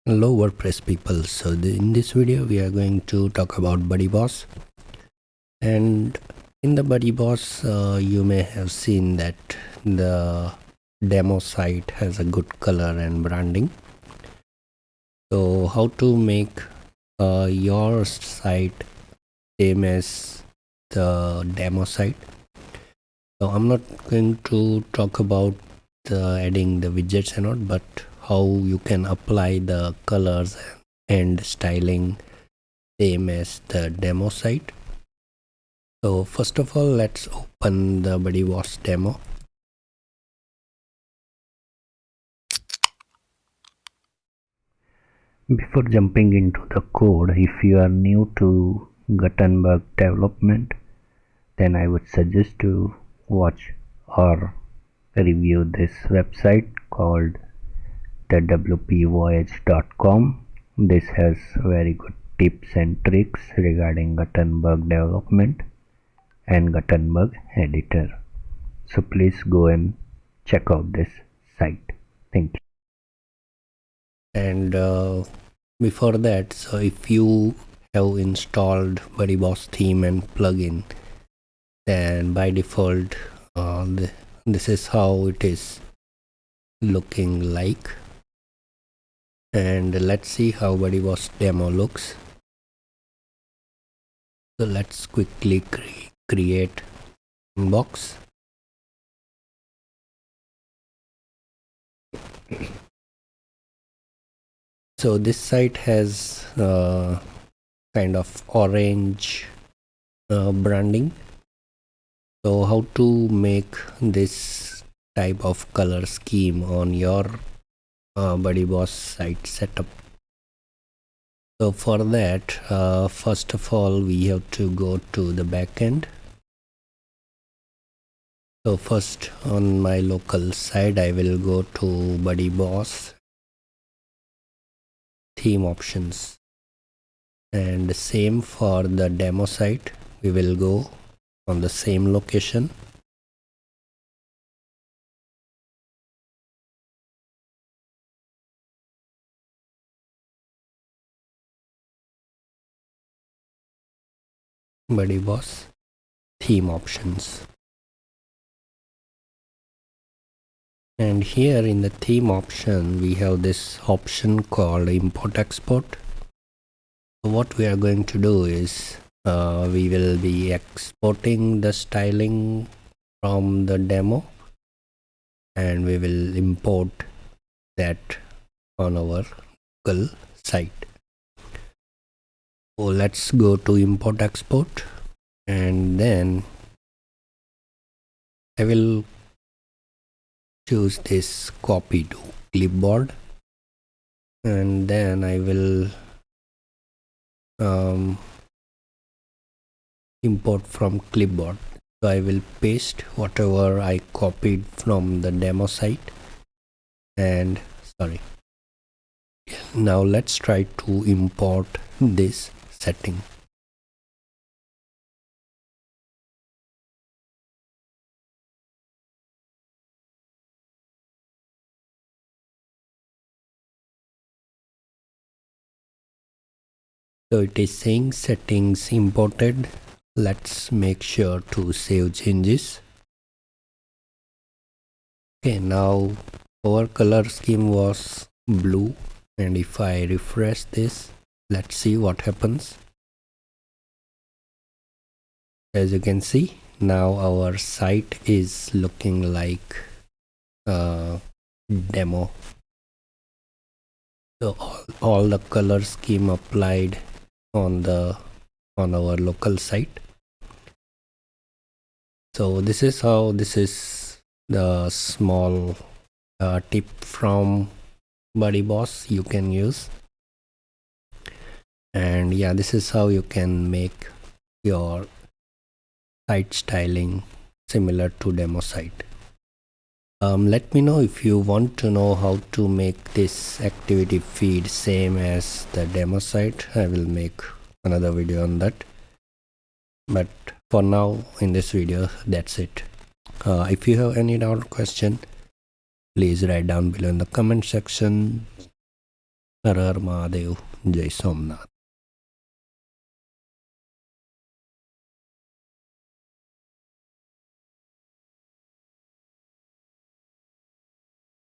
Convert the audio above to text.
Hello WordPress people. So in this video we are going to talk about BuddyBoss, and in the BuddyBoss you may have seen that the demo site has a good color and branding. So how to make your site same as the demo site. So I'm not going to talk about adding the widgets and all, but how you can apply the colors and styling same as the demo site. So first of all, let's open the BuddyBoss demo. Before jumping into the code, if you are new to Gutenberg development, then I would suggest to watch or review this website called BuddyWP.com. This has very good tips and tricks regarding Gutenberg development and Gutenberg editor. So please go and check out this site. Thank you. And before that, so if you have installed BuddyBoss theme and plugin, then by default this is how it is looking like. And let's see how BuddyBoss demo looks. So let's quickly create inbox. So this site has kind of orange branding. So how to make this type of color scheme on your BuddyBoss site setup? So for that, first of all, we have to go to the backend. So first on my local side, I will go to BuddyBoss theme options, and same for the demo site. We will go on the same location. BuddyBoss theme options, and here in the theme option we have this option called import export. So what we are going to do is we will be exporting the styling from the demo, and we will import that on our local site. So let's go to import export, and then I will choose this copy to clipboard, and then I will import from clipboard. So I will paste whatever I copied from the demo site, and now let's try to import this setting. So it is saying settings imported. Let's make sure to save changes. Okay, now our color scheme was blue, and if I refresh this, let's see what happens. As you can see, now our site is looking like demo. So all the color scheme applied on our local site. So this is the small tip from BuddyBoss you can use. And yeah, this is how you can make your site styling similar to demo site. Let me know if you want to know how to make this activity feed same as the demo site. I will make another video on that, but for now in this video that's it. If you have any doubt or question, please write down below in the comment section. Har Har Mahadev, Jai Somnath.